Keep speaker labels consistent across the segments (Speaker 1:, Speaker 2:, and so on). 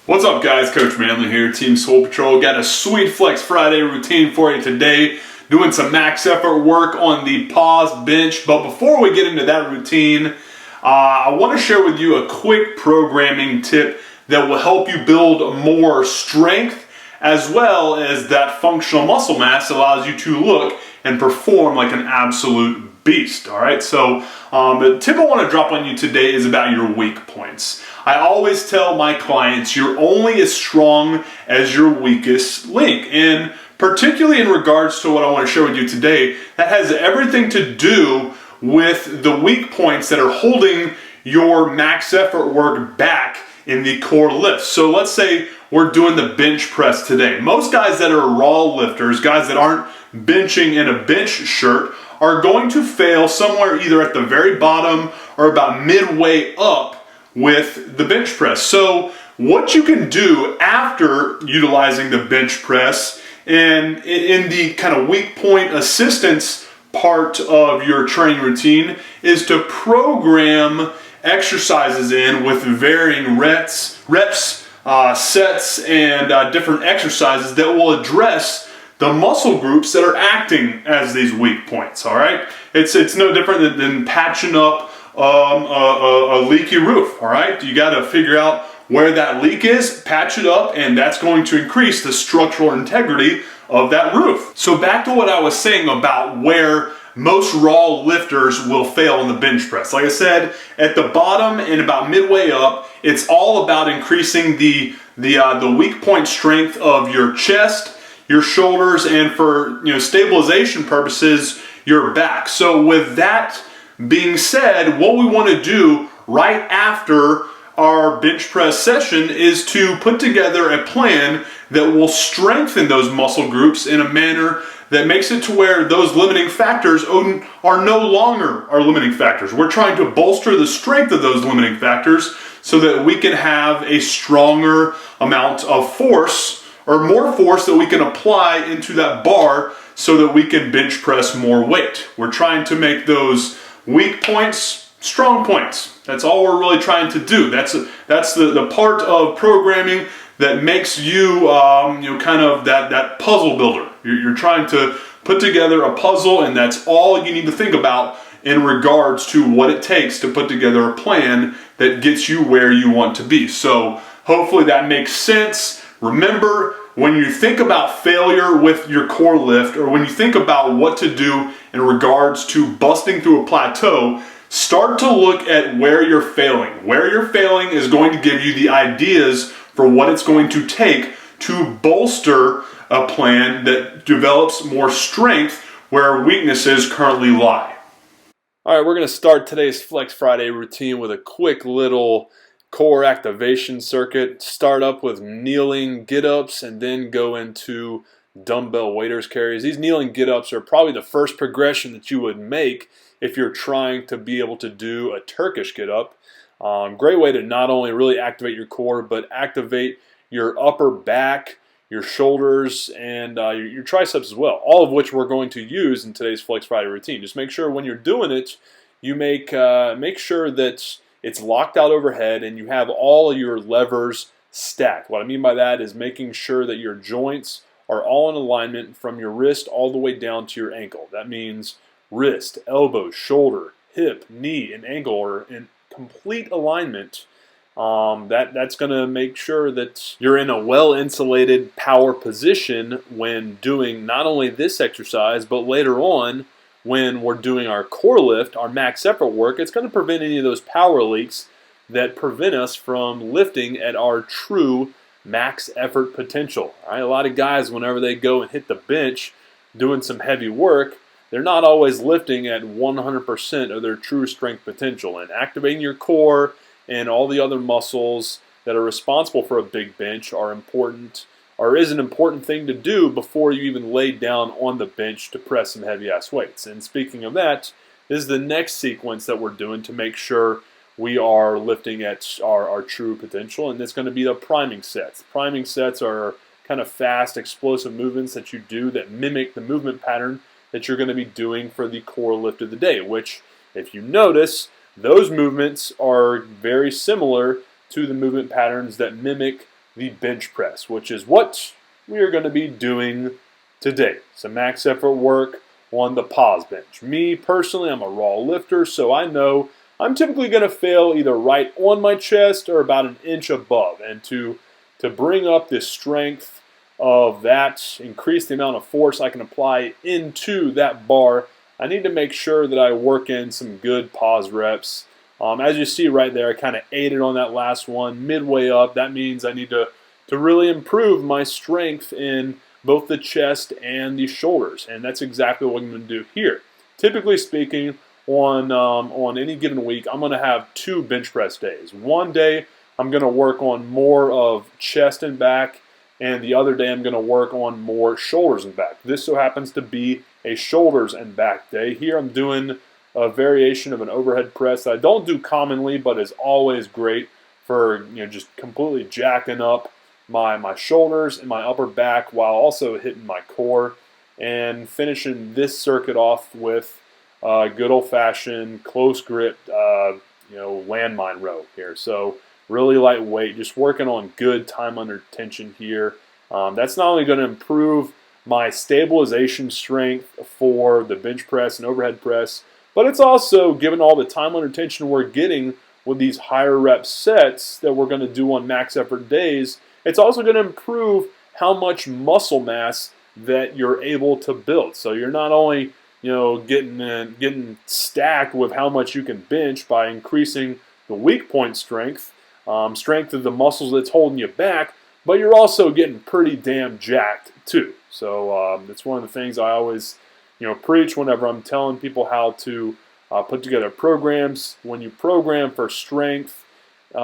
Speaker 1: What's up, guys? Coach Manley here, Team Swole Patrol. Got a sweet Flex Friday routine for you today. Doing some max effort work on the pause bench. But before we get into that routine, I want to share with you a quick programming tip that will help you build more strength as well as that functional muscle mass that allows you to look and perform like an absolute beast. All right, so the tip I want to drop on you today is about your weak points. I always tell my clients you're only as strong as your weakest link, and particularly in regards to what I want to share with you today, that has everything to do with the weak points that are holding your max effort work back in the core lifts. So let's say we're doing the bench press today. Most guys that are raw lifters, guys that aren't benching in a bench shirt, are going to fail somewhere either at the very bottom or about midway up with the bench press. So what you can do after utilizing the bench press and in the kind of weak point assistance part of your training routine is to program exercises in with varying reps, sets, and different exercises that will address the muscle groups that are acting as these weak points. All right, it's no different than patching up a leaky roof. All right, you got to figure out where that leak is, patch it up, and that's going to increase the structural integrity of that roof. So back to what I was saying about where most raw lifters will fail on the bench press. Like I said, at the bottom and about midway up, it's all about increasing the weak point strength of your chest, your shoulders, and for stabilization purposes, your back. So with that being said, what we want to do right after our bench press session is to put together a plan that will strengthen those muscle groups in a manner that makes it to where those limiting factors are no longer our limiting factors. We're trying to bolster the strength of those limiting factors so that we can have a stronger amount of force or more force that we can apply into that bar so that we can bench press more weight. We're trying to make those weak points strong points. That's all we're really trying to do. That's the part of programming that makes you kind of that puzzle builder. You're trying to put together a puzzle, and that's all you need to think about in regards to what it takes to put together a plan that gets you where you want to be. So hopefully that makes sense. Remember, when you think about failure with your core lift, or when you think about what to do in regards to busting through a plateau, start to look at where you're failing. Where you're failing is going to give you the ideas for what it's going to take to bolster a plan that develops more strength where weaknesses currently lie. All right, we're going to start today's Flex Friday routine with a quick little core activation circuit. Start up with kneeling get-ups and then go into dumbbell waiters carries. These kneeling get-ups are probably the first progression that you would make if you're trying to be able to do a Turkish get-up. Great way to not only really activate your core, but activate your upper back, your shoulders, and your triceps as well, all of which we're going to use in today's Flex Friday routine. Just make sure when you're doing it, you make sure that it's locked out overhead and you have all your levers stacked. What I mean by that is making sure that your joints are all in alignment from your wrist all the way down to your ankle. That means wrist, elbow, shoulder, hip, knee, and ankle are in complete alignment. That's going to make sure that you're in a well-insulated power position when doing not only this exercise, but later on when we're doing our core lift, our max effort work. It's going to prevent any of those power leaks that prevent us from lifting at our true max effort potential. All right? A lot of guys, whenever they go and hit the bench doing some heavy work, they're not always lifting at 100% of their true strength potential. And activating your core and all the other muscles that are responsible for a big bench are important, or is an important thing to do before you even lay down on the bench to press some heavy-ass weights. And speaking of that, this is the next sequence that we're doing to make sure we are lifting at our true potential, and it's going to be the priming sets. Priming sets are kind of fast, explosive movements that you do that mimic the movement pattern that you're going to be doing for the core lift of the day, which, if you notice, those movements are very similar to the movement patterns that mimic
Speaker 2: the bench press, which is what we are going to be doing today. Some max effort work on the pause bench. Me, personally, I'm a raw lifter, so I know I'm typically going to fail either right on my chest or about an inch above. And to bring up the strength of that, increase the amount of force I can apply into that bar, I need to make sure that I work in some good pause reps. As you see right there, I kind of ate it on that last one, midway up. That means I need to really improve my strength in both the chest and the shoulders, and that's exactly what I'm going to do here. Typically speaking, on any given week, I'm going to have 2 bench press days. One day, I'm going to work on more of chest and back, and the other day I'm going to work on more shoulders and back. This so happens to be a shoulders and back day. Here I'm doing a variation of an overhead press that I don't do commonly, but is always great for just completely jacking up my shoulders and my upper back while also hitting my core, and finishing this circuit off with good old-fashioned close grip landmine row here. So really lightweight, just working on good time under tension here. That's not only going to improve my stabilization strength for the bench press and overhead press, but it's also, given all the time under tension we're getting with these higher rep sets that we're going to do on max effort days, it's also going to improve how much muscle mass that you're able to build. So you're not only getting stacked with how much you can bench by increasing the weak point strength, strength of the muscles that's holding you back, but you're also getting pretty damn jacked too. So it's one of the things I always preach whenever I'm telling people how to put together programs. When you program for strength, in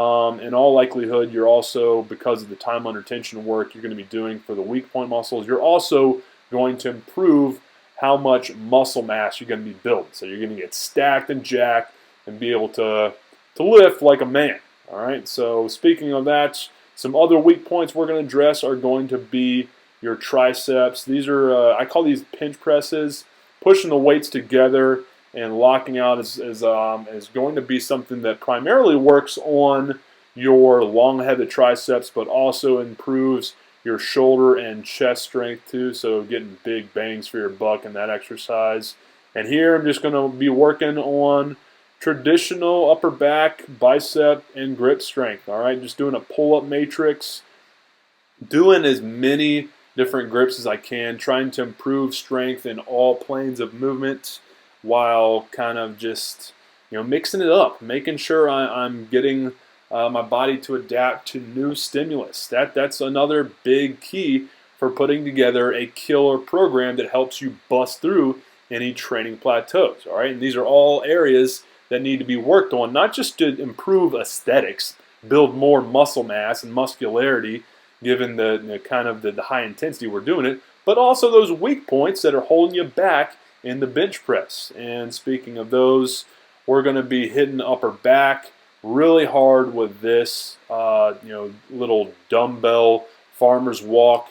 Speaker 2: all likelihood, you're also, because of the time under tension work you're going to be doing for the weak point muscles, you're also going to improve how much muscle mass you're going to be building. So you're going to get stacked and jacked and be able to lift like a man. All right. So speaking of that, some other weak points we're going to address are going to be your triceps. These are I call these pinch presses. Pushing the weights together and locking out is going to be something that primarily works on your long-headed triceps, but also improves your shoulder and chest strength too. So getting big bangs for your buck in that exercise. And here I'm just going to be working on traditional upper back, bicep, and grip strength. All right, just doing a pull-up matrix, doing as many different grips as I can, trying to improve strength in all planes of movement while kind of just mixing it up, making sure I'm getting my body to adapt to new stimulus. That's another big key for putting together a killer program that helps you bust through any training plateaus. All right, and these are all areas that need to be worked on, not just to improve aesthetics, build more muscle mass and muscularity, given the kind of the high intensity we're doing it, but also those weak points that are holding you back in the bench press. And speaking of those, we're going to be hitting upper back really hard with this little dumbbell farmer's walk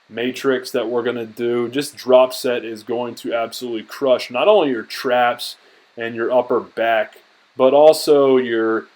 Speaker 2: matrix that we're going to do. Just drop set is going to absolutely crush not only your traps and your upper back, but also your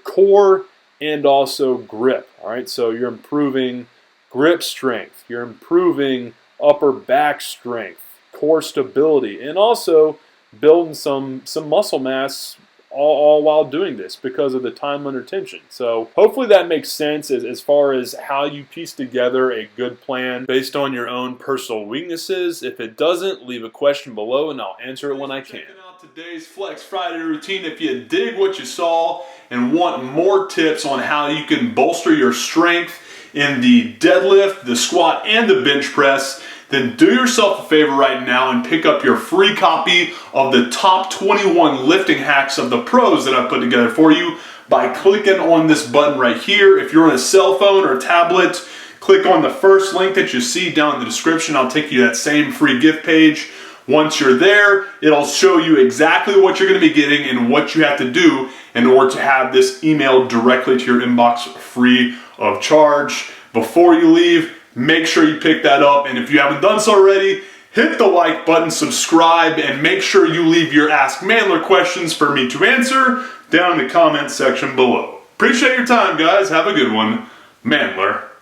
Speaker 2: core and also grip. All right, so you're improving grip strength, you're improving upper back strength, core stability, and also building some muscle mass all while doing this because of the time under tension. So hopefully that makes sense as far as how you piece together a good plan based on your own personal weaknesses. If it doesn't, leave a question below and I'll answer it when I can.
Speaker 1: Checking out today's Flex Friday routine. If you dig what you saw and want more tips on how you can bolster your strength in the deadlift, the squat, and the bench press, then do yourself a favor right now and pick up your free copy of the top 21 lifting hacks of the pros that I've put together for you by clicking on this button right here. If you're on a cell phone or a tablet, click on the first link that you see down in the description. I'll take you to that same free gift page. Once you're there, it'll show you exactly what you're going to be getting and what you have to do in order to have this emailed directly to your inbox free of charge. Before you leave, make sure you pick that up, and if you haven't done so already, hit the like button, subscribe, and make sure you leave your Ask Mandler questions for me to answer down in the comment section below. Appreciate your time, guys. Have a good one. Mandler.